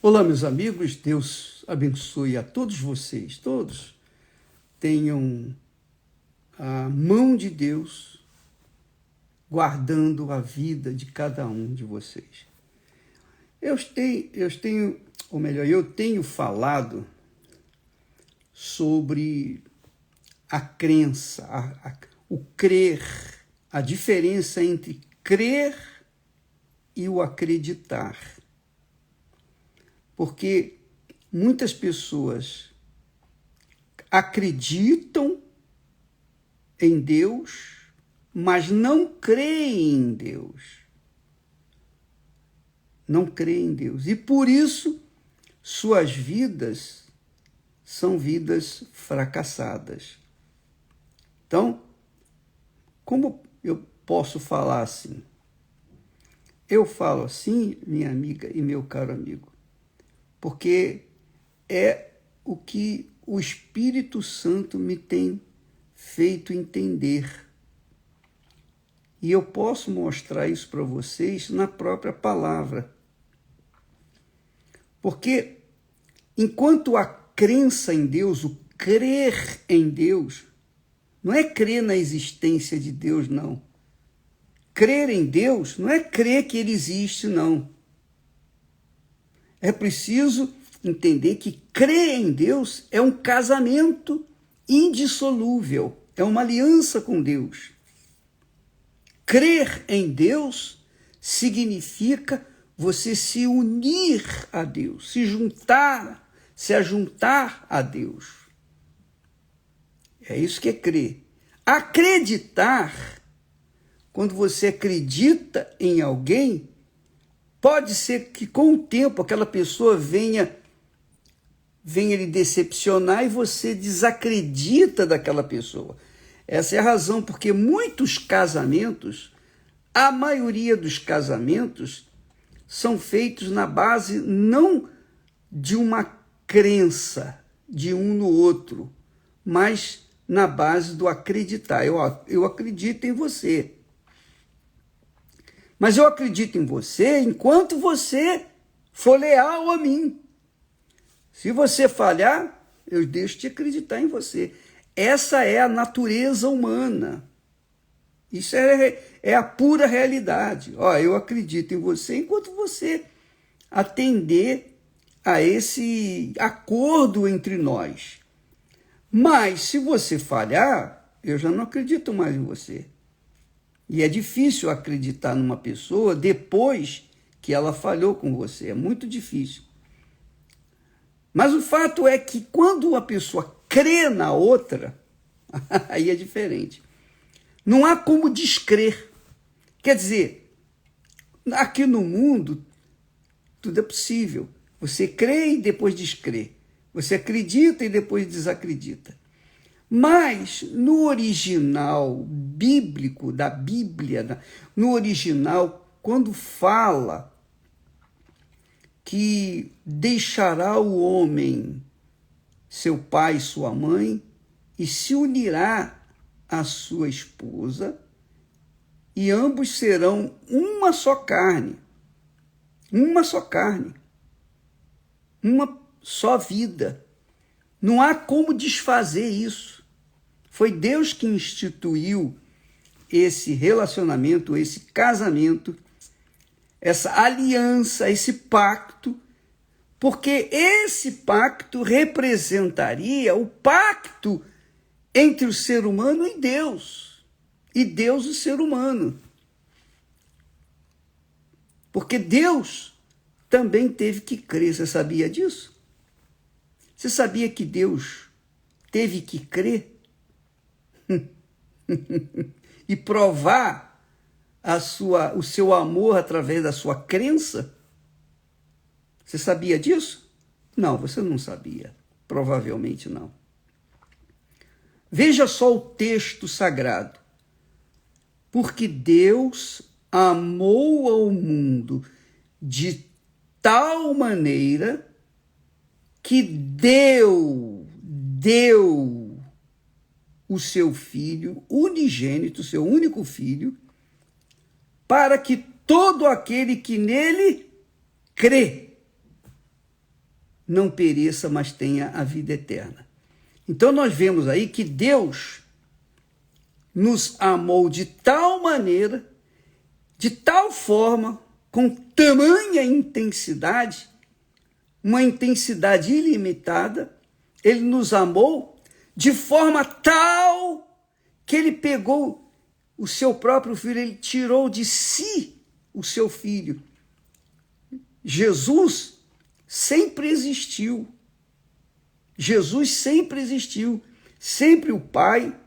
Olá, meus amigos, Deus abençoe a todos vocês. Todos tenham a mão de Deus guardando a vida de cada um de vocês. Eu tenho falado sobre a crença, o crer, a diferença entre crer e o acreditar. Porque muitas pessoas acreditam em Deus, mas não creem em Deus. Não creem em Deus. E por isso, suas vidas são vidas fracassadas. Então, como eu posso falar assim? Eu falo assim, minha amiga e meu caro amigo, porque é o que o Espírito Santo me tem feito entender. E eu posso mostrar isso para vocês na própria palavra. Porque enquanto a crença em Deus, o crer em Deus, não é crer na existência de Deus, não. Crer em Deus não é crer que Ele existe, não. É preciso entender que crer em Deus é um casamento indissolúvel, é uma aliança com Deus. Crer em Deus significa você se unir a Deus, se ajuntar a Deus. É isso que é crer. Acreditar, quando você acredita em alguém, pode ser que com o tempo aquela pessoa venha lhe decepcionar e você desacredita daquela pessoa. Essa é a razão porque muitos casamentos, a maioria dos casamentos, são feitos na base não de uma crença de um no outro, mas na base do acreditar. Eu acredito em você. Mas eu acredito em você enquanto você for leal a mim. Se você falhar, eu deixo de acreditar em você. Essa é a natureza humana. Isso é a pura realidade. Eu acredito em você enquanto você atender a esse acordo entre nós. Mas se você falhar, eu já não acredito mais em você. E é difícil acreditar numa pessoa depois que ela falhou com você. É muito difícil. Mas o fato é que quando uma pessoa crê na outra, aí é diferente. Não há como descrer. Quer dizer, aqui no mundo, tudo é possível. Você crê e depois descrê. Você acredita e depois desacredita. Mas no original bíblico, da Bíblia, no original, quando fala que deixará o homem seu pai e sua mãe e se unirá à sua esposa, e ambos serão uma só carne, uma só carne, uma só vida. Não há como desfazer isso. Foi Deus que instituiu esse relacionamento, esse casamento, essa aliança, esse pacto, porque esse pacto representaria o pacto entre o ser humano e Deus o ser humano. Porque Deus também teve que crer. Você sabia disso? Você sabia que Deus teve que crer? E provar o seu amor através da sua crença? Você sabia disso? Não, você não sabia. Provavelmente não. Veja só o texto sagrado. Porque Deus amou ao mundo de tal maneira que deu o seu filho unigênito, seu único filho, para que todo aquele que nele crê não pereça, mas tenha a vida eterna. Então nós vemos aí que Deus nos amou de tal maneira, de tal forma, com tamanha intensidade, uma intensidade ilimitada, ele nos amou de forma tal que ele pegou o seu próprio filho, ele tirou de si o seu filho. Jesus sempre existiu. Jesus sempre existiu. Sempre o Pai,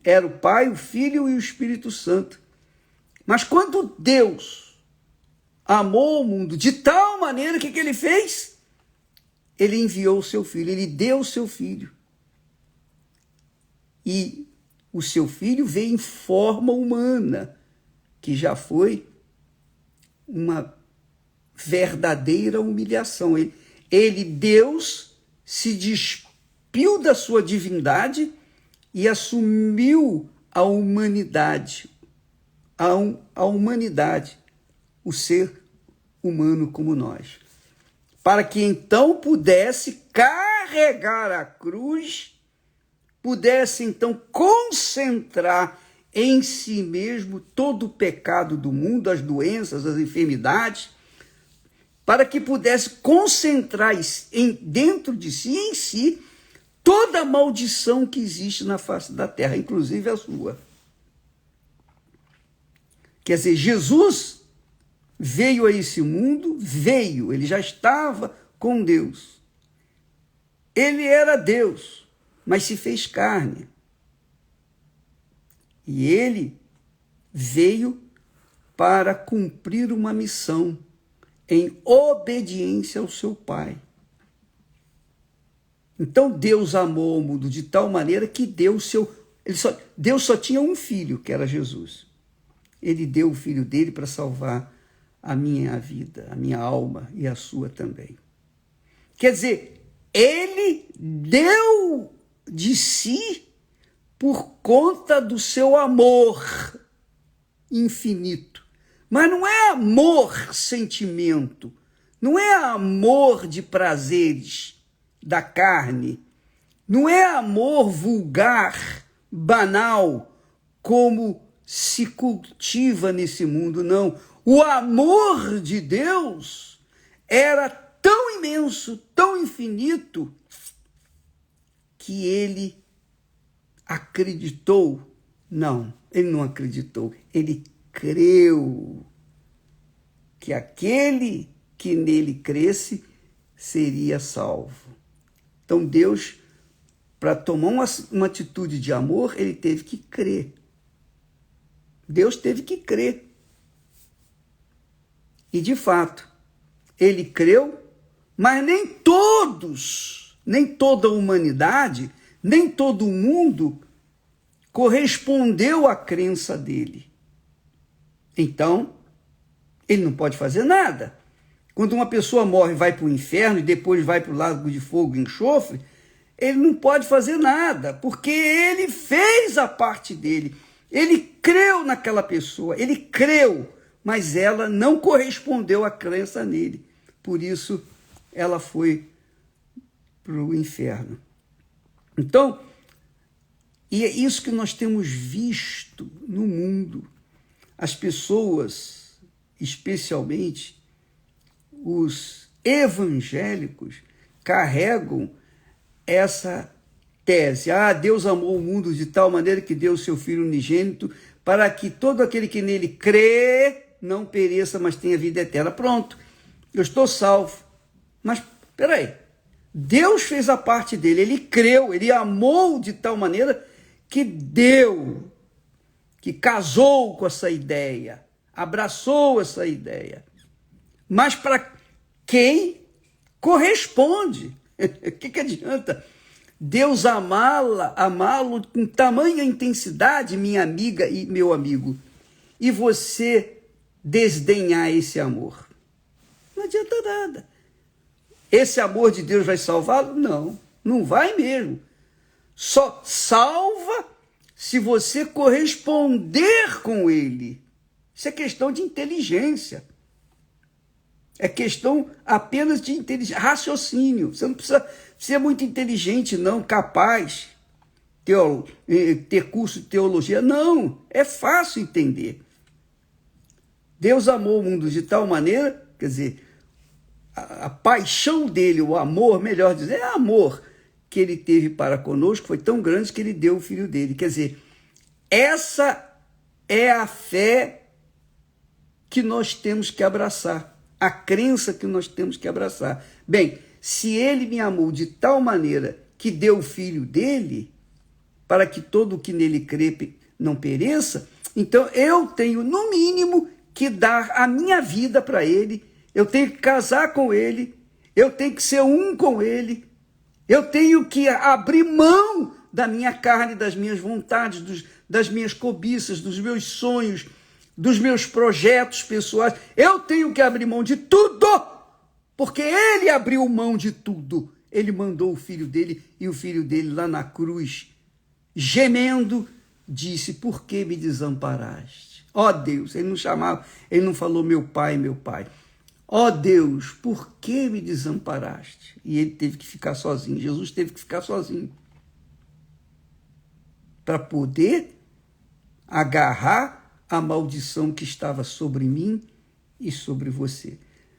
era o Pai, o Filho e o Espírito Santo. Mas quando Deus amou o mundo de tal maneira, o que ele fez? Ele enviou o seu filho, ele deu o seu filho. E o seu filho veio em forma humana, que já foi uma verdadeira humilhação. Ele, Deus, se despiu da sua divindade e assumiu a humanidade, a humanidade, o ser humano como nós, para que então pudesse carregar a cruz, pudesse então concentrar em si mesmo todo o pecado do mundo, as doenças, as enfermidades, para que pudesse concentrar dentro de si, em si, toda a maldição que existe na face da terra, inclusive a sua. Quer dizer, Jesus veio a esse mundo, ele já estava com Deus. Ele era Deus, mas se fez carne. E ele veio para cumprir uma missão em obediência ao seu Pai. Então Deus amou o mundo de tal maneira que Deus só tinha um filho, que era Jesus. Ele deu o filho dele para salvar a minha vida, a minha alma e a sua também. Quer dizer, ele deu de si por conta do seu amor infinito. Mas não é amor sentimento, não é amor de prazeres da carne, não é amor vulgar, banal, como se cultiva nesse mundo, não. O amor de Deus era tão imenso, tão infinito, que ele acreditou. Não, ele não acreditou, ele creu que aquele que nele cresce seria salvo. Então Deus, para tomar uma atitude de amor, ele teve que crer. Deus teve que crer. E de fato, ele creu, mas nem todos, nem toda a humanidade, nem todo o mundo correspondeu à crença dele. Então, ele não pode fazer nada. Quando uma pessoa morre e vai para o inferno e depois vai para o lago de fogo e enxofre, ele não pode fazer nada, porque ele fez a parte dele. Ele creu naquela pessoa, ele creu, mas ela não correspondeu à crença nele. Por isso, ela foi para o inferno. Então, e é isso que nós temos visto no mundo. As pessoas, especialmente os evangélicos, carregam essa tese. Deus amou o mundo de tal maneira que deu o seu Filho unigênito para que todo aquele que nele crê não pereça, mas tenha vida eterna. Pronto, eu estou salvo. Mas, peraí, Deus fez a parte dele, ele creu, ele amou de tal maneira que deu, que casou com essa ideia, abraçou essa ideia. Mas para quem corresponde? O que adianta Deus amá-lo com tamanha intensidade, minha amiga e meu amigo, e você desdenhar esse amor? Não adianta nada. Esse amor de Deus vai salvá-lo? Não, não vai mesmo. Só salva se você corresponder com ele. Isso é questão de inteligência. É questão apenas de raciocínio. Você não precisa ser muito inteligente, não, capaz, ter curso de teologia. Não, é fácil entender. Deus amou o mundo de tal maneira, quer dizer, a paixão dele, o amor, melhor dizer, é amor que ele teve para conosco, foi tão grande que ele deu o filho dele. Quer dizer, essa é a fé que nós temos que abraçar, a crença que nós temos que abraçar. Bem, se ele me amou de tal maneira que deu o filho dele, para que todo o que nele crê não pereça, então eu tenho, no mínimo, que dar a minha vida para ele, eu tenho que casar com ele, eu tenho que ser um com ele, eu tenho que abrir mão da minha carne, das minhas vontades, das minhas cobiças, dos meus sonhos, dos meus projetos pessoais. Eu tenho que abrir mão de tudo, porque ele abriu mão de tudo. Ele mandou o filho dele, e o filho dele lá na cruz, gemendo, disse: por que me desamparaste? Ó Deus, ele não chamava, ele não falou meu pai, meu pai. Ó Deus, por que me desamparaste? E ele teve que ficar sozinho, Jesus teve que ficar sozinho, para poder agarrar a maldição que estava sobre mim e sobre você.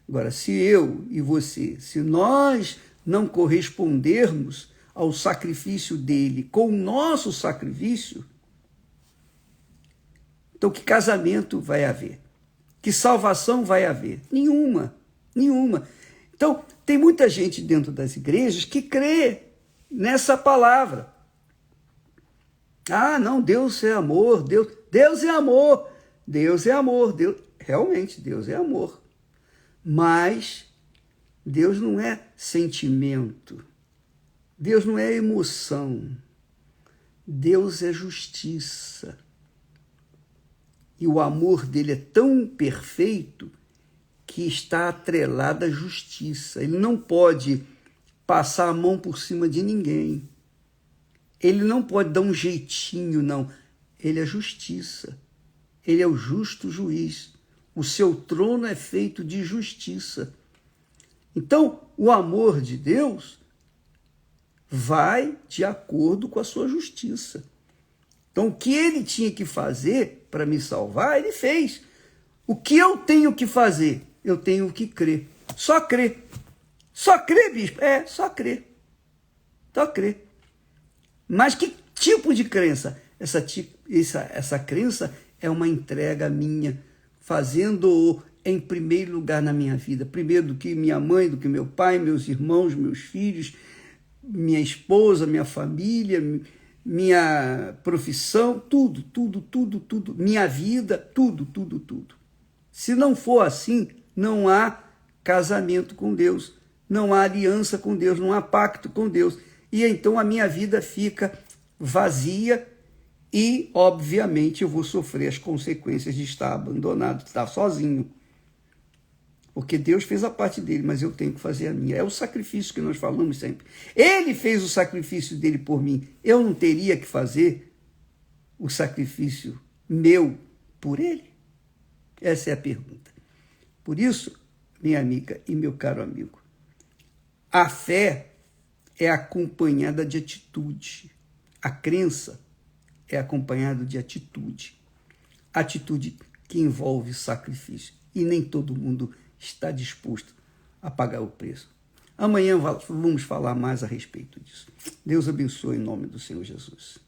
Agora, se eu e você, se nós não correspondermos ao sacrifício dele com o nosso sacrifício, então que casamento vai haver? Que salvação vai haver? Nenhuma, nenhuma. Então, tem muita gente dentro das igrejas que crê nessa palavra. Ah, não, Deus é amor, Deus é amor, Deus é amor, realmente, Deus é amor. Mas Deus não é sentimento, Deus não é emoção, Deus é justiça. E o amor dele é tão perfeito que está atrelado à justiça. Ele não pode passar a mão por cima de ninguém. Ele não pode dar um jeitinho, não. Ele é justiça. Ele é o justo juiz. O seu trono é feito de justiça. Então, o amor de Deus vai de acordo com a sua justiça. Então, o que ele tinha que fazer para me salvar, ele fez. O que eu tenho que fazer? Eu tenho que crer. Só crer. Só crer, bispo? É, só crer. Só crer. Mas que tipo de crença? Essa crença é uma entrega minha, fazendo-o em primeiro lugar na minha vida. Primeiro do que minha mãe, do que meu pai, meus irmãos, meus filhos, minha esposa, minha família, minha profissão, tudo, minha vida, tudo. Se não for assim, não há casamento com Deus, não há aliança com Deus, não há pacto com Deus. E então a minha vida fica vazia e, obviamente, eu vou sofrer as consequências de estar abandonado, de estar sozinho. Porque Deus fez a parte dele, mas eu tenho que fazer a minha. É o sacrifício que nós falamos sempre. Ele fez o sacrifício dele por mim. Eu não teria que fazer o sacrifício meu por ele? Essa é a pergunta. Por isso, minha amiga e meu caro amigo, a fé é acompanhada de atitude. A crença é acompanhada de atitude. Atitude que envolve sacrifício. E nem todo mundo está disposto a pagar o preço. Amanhã vamos falar mais a respeito disso. Deus abençoe em nome do Senhor Jesus.